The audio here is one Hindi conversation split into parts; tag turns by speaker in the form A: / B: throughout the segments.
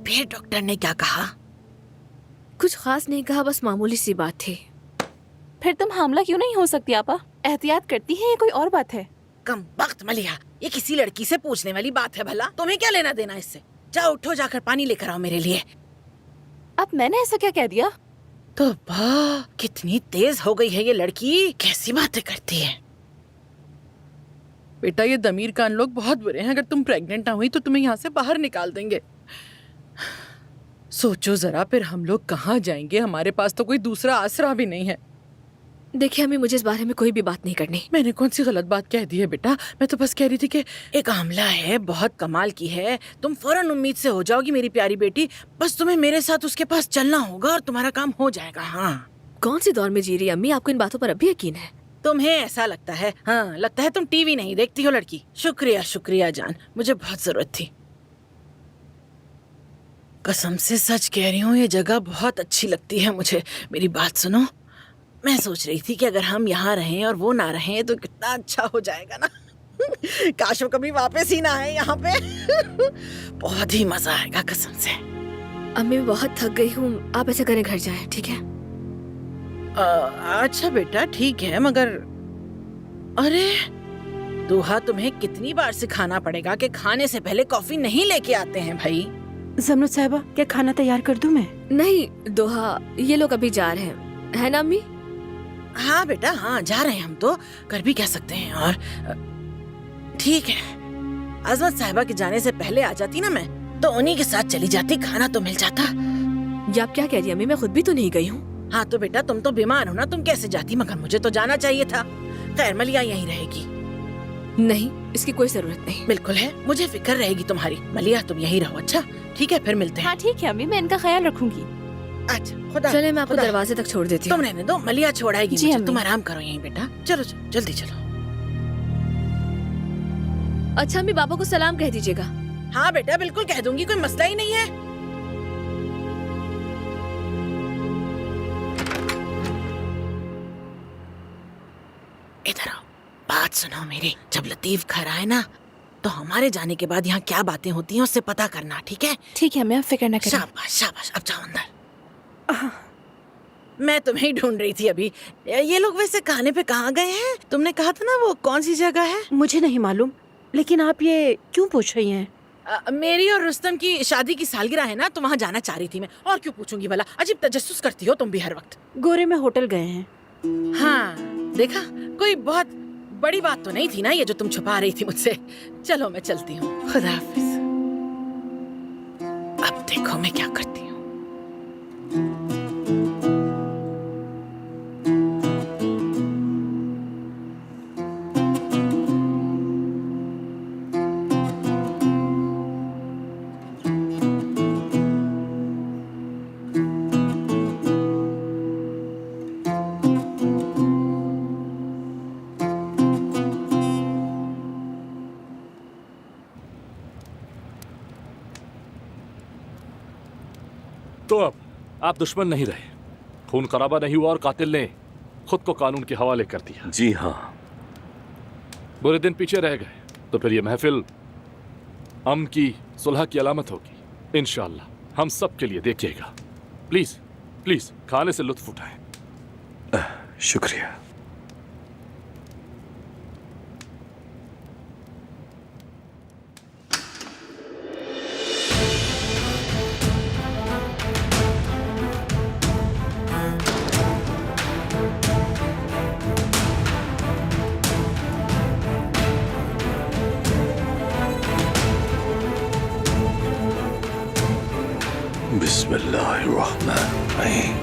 A: फिर डॉक्टर ने क्या कहा?
B: कुछ खास नहीं कहा, बस मामूली सी बात थी।
C: फिर तुम हामला क्यों नहीं हो सकती आपा? एहतियात करती है, ये कोई और बात है।
A: कम वक्त मलिया, ये किसी लड़की से पूछने वाली बात है भला? तुम्हें क्या लेना देना इससे? जाओ उठो, जाकर पानी लेकर आओ मेरे लिए।
C: अब मैंने ऐसा क्या कह दिया?
A: तो वाह, कितनी तेज हो गई है ये लड़की, कैसी बातें करती है। बेटा, ये दमीर कान लोग बहुत बुरे हैं। अगर तुम प्रेग्नेंट ना हुई तो तुम्हें यहाँ से बाहर निकाल देंगे। सोचो जरा, फिर हम लोग कहाँ जाएंगे? हमारे पास तो कोई दूसरा आसरा भी नहीं है।
B: देखिए अम्मी, मुझे इस बारे में कोई भी बात नहीं करनी।
A: मैंने कौन सी गलत बात कह दी है बेटा? मैं तो बस कह रही थी कि एक आमला है, बहुत कमाल की है, तुम फौरन उम्मीद से हो जाओगी मेरी प्यारी बेटी। बस तुम्हें मेरे साथ उसके पास चलना होगा और तुम्हारा काम हो जाएगा। हाँ,
B: कौन सी दौर में जी रही अम्मी? आपको इन बातों पर अभी यकीन है?
A: तुम्हें ऐसा लगता है? हाँ, लगता है तुम टीवी नहीं देखती हो लड़की। शुक्रिया शुक्रिया जान, मुझे बहुत जरूरत थी। कसम से सच कह रही हूँ, ये जगह बहुत अच्छी लगती है मुझे। मेरी बात सुनो, मैं सोच रही थी कि अगर हम यहाँ रहें और वो ना रहें तो कितना अच्छा हो जाएगा ना। काश वो कभी वापस ही ना आए यहाँ पे। बहुत ही मजा आएगा कसम से।
B: अम्मी मैं बहुत थक गई हूँ, आप ऐसा करें घर जाएं, ठीक है?
A: अच्छा बेटा ठीक है, मगर अरे दोहा, तुम्हें कितनी बार सिखाना पड़ेगा कि खाने से पहले कॉफी नहीं लेके आते हैं भाई।
C: जमनुत साहिबा, क्या खाना तैयार कर दूं मैं?
B: नहीं दोहा, ये लोग अभी जा रहे हैं, है ना अम्मी?
A: हाँ बेटा, हाँ जा रहे हैं हम तो, कर भी कह सकते हैं। और ठीक है, अजमत साहिबा के जाने से पहले आ जाती ना मैं, तो उन्हीं के साथ चली जाती, खाना तो मिल जाता।
B: ये आप क्या कह रही हैं अम्मी? मैं खुद भी तो नहीं गई हूँ।
A: हाँ तो बेटा, तुम तो बीमार हो ना, तुम कैसे जाती? मगर मुझे तो जाना चाहिए था। खैर, मलिया यहीं रहेगी।
B: नहीं, इसकी कोई जरूरत नहीं।
A: बिल्कुल है, मुझे फिक्र रहेगी तुम्हारी। मलिया तुम यहीं रहो। अच्छा ठीक है, फिर मिलते हैं।
C: हाँ ठीक है अम्मी, मैं इनका ख्याल रखूंगी।
A: अच्छा खुदा।
B: चले, मैं आपको दरवाजे तक छोड़ देती हूँ।
A: तुम रहने दो, मलिया छोड़ाएगी
C: जी
A: मुझे।
C: अम्मी।
A: तुम आराम करो यहीं बेटा। चलो चलो, जल्दी चलो।
B: अच्छा अम्मी, बाबा को सलाम कह दीजिएगा।
A: हाँ बेटा, बिल्कुल कह दूंगी, कोई मसला ही नहीं है। इधर आओ, बात सुनो मेरी। जब लतीफ घर आए ना, तो हमारे जाने के बाद यहाँ क्या बातें होती हैं उससे पता करना, ठीक है?
C: ठीक है अम्मी, आप फिक्र न करें।
A: शाबाश शाबाश, अब जाओ अंदर। मैं तुम्हें ही ढूंढ रही थी अभी। ये लोग वैसे खाने पे कहाँ गए हैं? तुमने कहा था ना वो कौन सी जगह है?
C: मुझे नहीं मालूम, लेकिन आप ये क्यों पूछ रही हैं?
A: मेरी और रुस्तम की शादी की सालगिरह है ना, तो वहाँ जाना चाह रही थी मैं। और क्यों पूछूंगी भला? अजीब तजस्सुस करती हो तुम भी हर वक्त।
C: गोरे में होटल गए हैं।
A: हाँ देखा, कोई बहुत बड़ी बात तो नहीं थी ना ये जो तुम छुपा रही थी मुझसे। चलो मैं चलती हूँ, खुदा हाफिज। अब देखो मैं क्या करती हूँ।
D: तो अब आप दुश्मन नहीं रहे, खून खराबा नहीं हुआ और कातिल ने खुद को कानून के हवाले कर दिया।
E: जी हाँ।
D: बुरे दिन पीछे रह गए तो फिर ये महफिल अमन की, सुलह की अलामत होगी इंशाअल्लाह। हम सब के लिए देखिएगा। प्लीज प्लीज खाने से लुत्फ उठाएं।
E: शुक्रिया। बिस्मिल्लाहिर्रहमानिर्रहीम।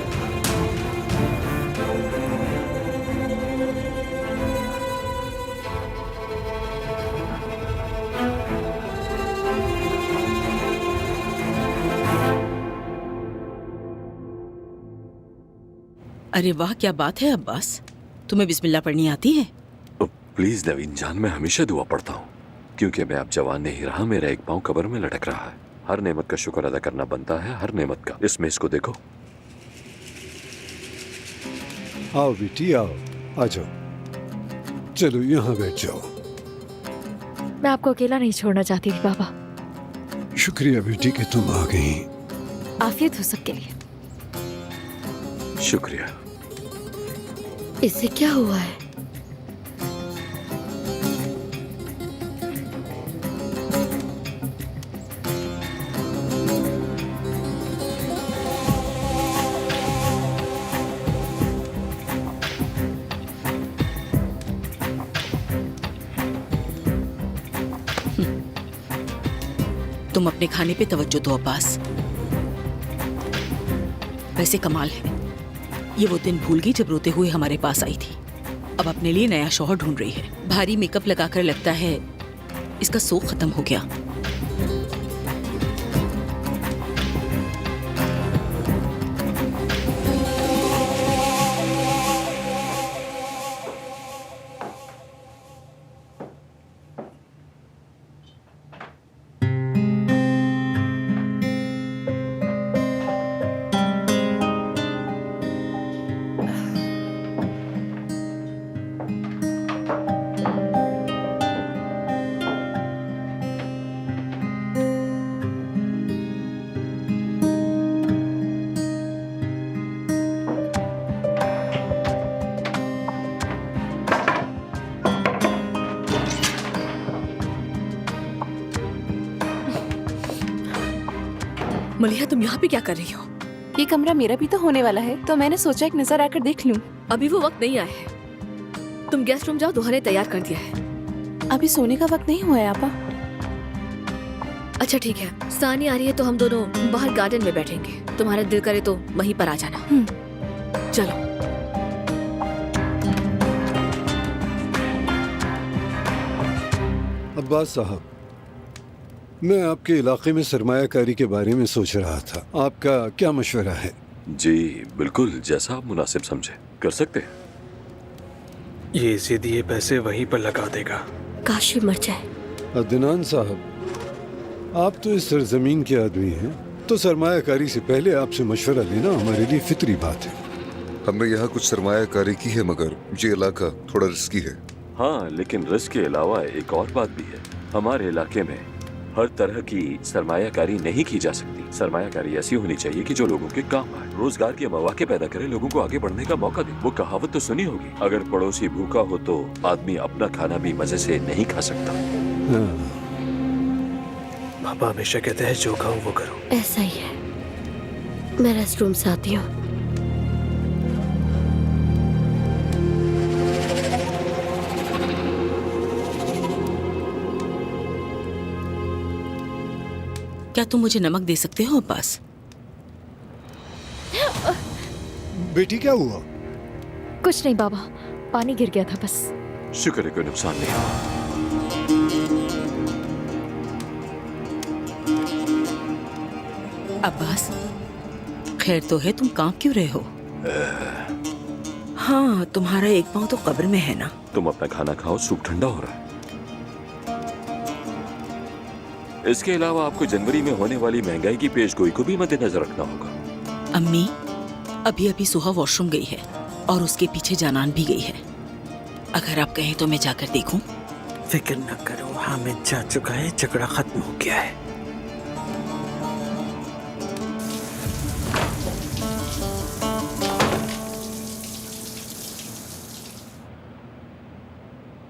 A: अरे वाह, क्या बात है अब्बास, तुम्हें बिस्मिल्लाह पढ़नी आती है?
E: प्लीज नवीन जान, मैं हमेशा दुआ पढ़ता हूँ, क्योंकि मैं अब जवान नहीं रहा। मेरा एक पाँव कब्र में लटक रहा है। हर नेमत का शुक्र अदा करना बनता है, हर नेमत का। इसमें इसको देखो।
F: आओ बेटी आओ, आ जाओ, चलो यहाँ बैठ जाओ।
G: मैं आपको अकेला नहीं छोड़ना चाहती थी पापा।
F: शुक्रिया बेटी कि तुम आ गई।
B: आफियत हो सबके लिए।
E: शुक्रिया।
B: इससे क्या हुआ है?
G: तुम अपने खाने पे तवज्जो दो अब्बास। वैसे कमाल है, ये वो दिन भूल गई जब रोते हुए हमारे पास आई थी। अब अपने लिए नया शौहर ढूंढ रही है। भारी मेकअप लगाकर लगता है इसका शौक खत्म हो गया। मलिहा, तुम यहाँ पे क्या कर रही हो?
C: ये कमरा मेरा भी तो होने वाला है, तो मैंने सोचा एक नजर आकर देख लूं।
B: अभी वो वक्त नहीं आया है। तुम गेस्ट रूम जाओ, दुल्हन ने तैयार कर दिया है।
C: अभी सोने का वक्त नहीं हुआ है आपा।
B: अच्छा ठीक है, सानी आ रही है तो हम दोनों बाहर गार्डन में बैठेंगे। तुम्हारा दिल करे तो वहीं पर आ जाना। चलो।
F: अब्बास साहब, मैं आपके इलाके में सरमायाकारी के बारे में सोच रहा था। आपका क्या मशवरा है?
E: जी बिल्कुल, जैसा आप मुनासिब समझे कर सकते हैं।
H: ये इसे दिए पैसे वहीं पर लगा देगा।
B: काश ये मर जाए।
F: अदनान साहब, आप तो इस सरजमीन के आदमी हैं, तो सरमायाकारी से पहले आपसे मशवरा लेना हमारे लिए फितरी बात है।
I: हमने यहाँ कुछ सरमायाकारी की है, मगर ये इलाका थोड़ा रिस्की है।
E: हाँ, लेकिन रिस्क के अलावा एक और बात भी है। हमारे इलाके में हर तरह की सरमायाकारी नहीं की जा सकती। सरमायाकारी ऐसी होनी चाहिए कि जो लोगों के काम आए, रोजगार के मौके पैदा करे, लोगों को आगे बढ़ने का मौका दे। वो कहावत तो सुनी होगी, अगर पड़ोसी भूखा हो तो आदमी अपना खाना भी मजे से नहीं खा सकता।
H: पापा हमेशा कहते हैं जो खाओ वो करो।
B: ऐसा ही है। मैं रेस्ट रूम से आती हूँ।
G: क्या तुम मुझे नमक दे सकते हो अब्बास?
F: बेटी क्या हुआ?
C: कुछ नहीं बाबा, पानी गिर गया था बस।
E: शुक्र है कोई नुकसान नहीं हुआ।
G: अब्बास, खैर तो है, तुम कांप क्यों रहे हो? हाँ, तुम्हारा एक पाँव तो कब्र में है ना।
E: तुम अपना खाना खाओ, सूप ठंडा हो रहा है। इसके अलावा आपको जनवरी में होने वाली महंगाई की पेशगोई को भी मद्देनजर रखना होगा।
G: अम्मी, अभी अभी सुहा वॉशरूम गई है और उसके पीछे जानान भी गई है। अगर आप कहें तो मैं जाकर देखूं?
H: फिक्र न करो, हामिद जा चुका है, झगड़ा खत्म हो गया है।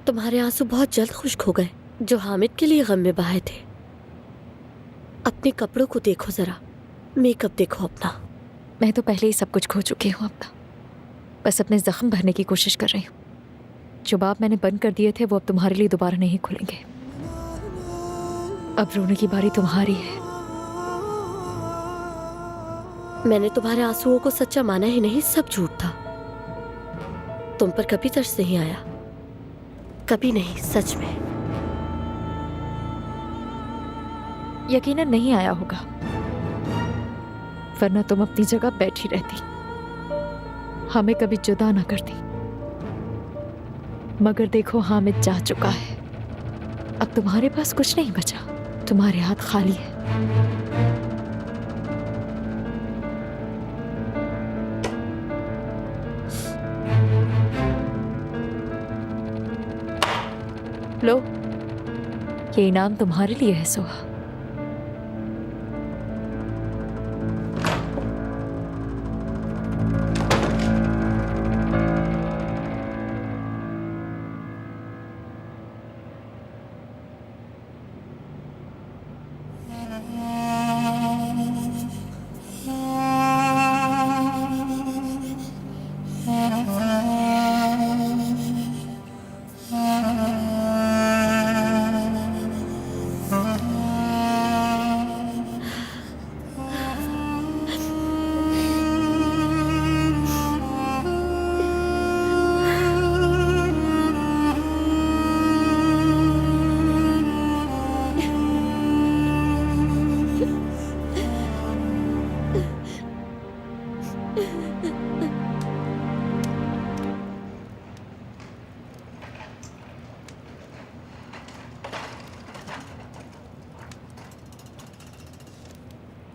B: तुम्हारे आंसू बहुत जल्द खुश्क हो गए, जो हामिद के लिए गम में बहाए थे। अपने कपड़ों को देखो जरा, मेकअप देखो अपना।
C: मैं तो पहले ही सब कुछ खो चुकी हूँ अपना, बस अपने जख्म भरने की कोशिश कर रही हूँ। जो बाब मैंने बंद कर दिए थे वो अब तुम्हारे लिए दोबारा नहीं खुलेंगे। अब रोने की बारी तुम्हारी है।
B: मैंने तुम्हारे आंसुओं को सच्चा माना ही नहीं, सब झूठ था। तुम पर कभी तरस नहीं आया, कभी नहीं, सच में।
C: यकीनन नहीं आया होगा, वरना तुम अपनी जगह बैठी रहती, हमें कभी जुदा ना करती। मगर देखो, हामिद जा चुका है। अब तुम्हारे पास कुछ नहीं बचा, तुम्हारे हाथ खाली है। लो, ये इनाम तुम्हारे लिए है सुहा।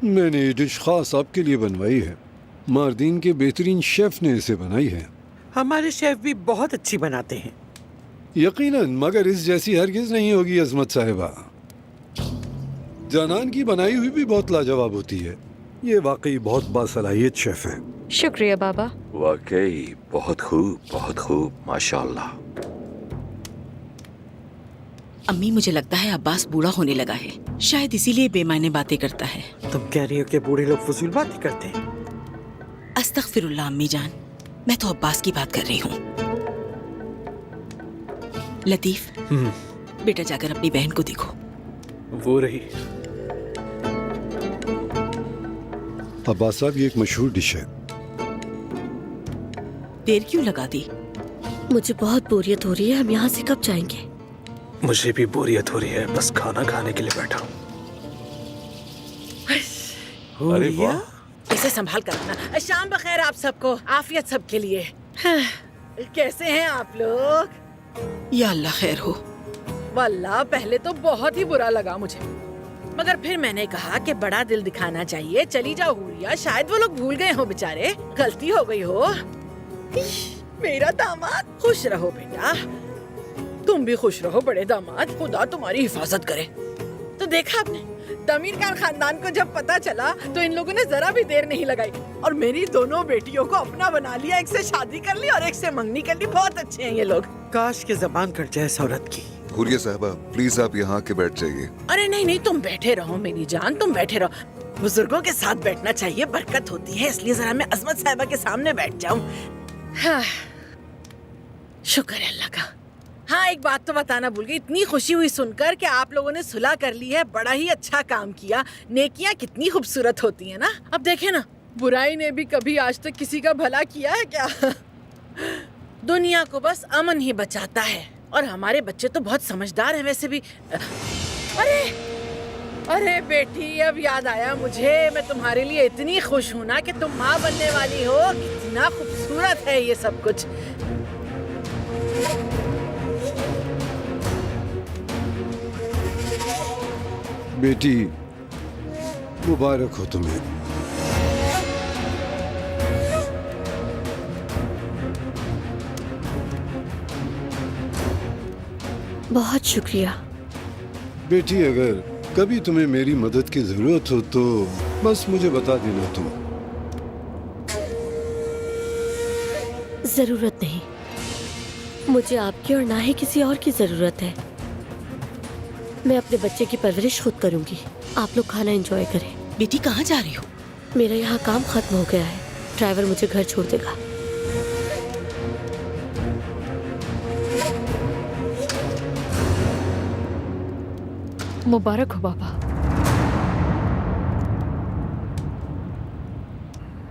F: मैंने ये डिश खास आपके लिए बनवाई है। मारदीन के बेहतरीन शेफ ने इसे बनाई है।
H: हमारे शेफ भी बहुत अच्छी बनाते हैं।
F: यकीनन, मगर इस जैसी हरगिज नहीं होगी अजमत साहिबा। जानान की बनाई हुई भी बहुत लाजवाब होती है। ये वाकई बहुत बासलाहियत शेफ है।
C: शुक्रिया बाबा।
E: वाकई बहुत खूब माशाल्लाह।
G: अम्मी, मुझे लगता है अब्बास बूढ़ा होने लगा है, शायद इसीलिए बेमायने बातें करता है।
H: तुम कह रही हो कि बूढ़े लोग फजूल बातें करते हैं?
G: अस्तगफिरुल्लाह अम्मी जान, मैं तो अब्बास की बात कर रही हूँ। लतीफ, बेटा जाकर अपनी बहन को देखो।
H: वो रही।
F: अब्बास साहब, ये एक मशहूर डिश है।
G: देर क्यों लगा दी?
B: मुझे बहुत बोरियत हो रही है, हम यहाँ से कब जाएंगे?
H: मुझे भी बोरियत हो रही है, बस खाना खाने के लिए बैठा हूँ।
D: अरे वाह,
A: इसे संभाल कर रखना। शाम बखैर आप सबको, आफियत सबके लिए। हाँ, कैसे हैं आप लोग?
G: या अल्लाह खैर हो।
A: वल्लाह पहले तो बहुत ही बुरा लगा मुझे, मगर फिर मैंने कहा कि बड़ा दिल दिखाना चाहिए। चली जाओ हुरिया, शायद वो लोग भूल गए हो बेचारे, गलती हो गई हो। मेरा दामाद, खुश रहो बेटा, तुम भी खुश रहो बड़े दामाद, खुदा तुम्हारी हिफाजत करे। तो देखा आपने, तमीर खान खानदान को जब पता चला तो इन लोगों ने जरा भी देर नहीं लगाई और मेरी दोनों बेटियों को अपना बना लिया। एक से शादी कर ली और एक से मंगनी कर ली। बहुत अच्छे हैं ये लोग।
H: काश के जबान कट जाए इस औरत की।
I: हुरिया साहबा, प्लीज आप यहाँ के बैठ जाइए।
A: अरे नहीं नहीं, तुम बैठे रहो मेरी जान, तुम बैठे रहो। बुजुर्गों के साथ बैठना चाहिए, बरकत होती है। इसलिए जरा मैं अजमत साहिबा के सामने बैठ जाऊं। हाँ, शुक्र है अल्लाह का। हाँ, एक बात तो बताना भूल गई। इतनी खुशी हुई सुनकर कि आप लोगों ने सुलह कर ली है। बड़ा ही अच्छा काम किया। नेकियां कितनी खूबसूरत होती है ना। अब देखे ना, बुराई ने भी कभी आज तक किसी का भला किया है क्या? दुनिया को बस अमन ही बचाता है। और हमारे बच्चे तो बहुत समझदार हैं वैसे भी। अरे अरे बेटी, अब याद आया मुझे, मैं तुम्हारे लिए इतनी खुश हूँ ना कि तुम माँ बनने वाली हो। कितना खूबसूरत है ये सब कुछ।
F: बेटी, मुबारक हो तुम्हें।
B: बहुत शुक्रिया।
F: बेटी, अगर कभी तुम्हें मेरी मदद की जरूरत हो तो बस मुझे बता देना तुम।
B: जरूरत नहीं, मुझे आपकी और ना ही किसी और की जरूरत है। मैं अपने बच्चे की परवरिश खुद करूंगी। आप लोग खाना एंजॉय करें।
G: बेटी कहाँ जा रही हो?
B: मेरा यहाँ काम खत्म हो गया है, ड्राइवर मुझे घर छोड़ देगा।
C: मुबारक हो बाबा।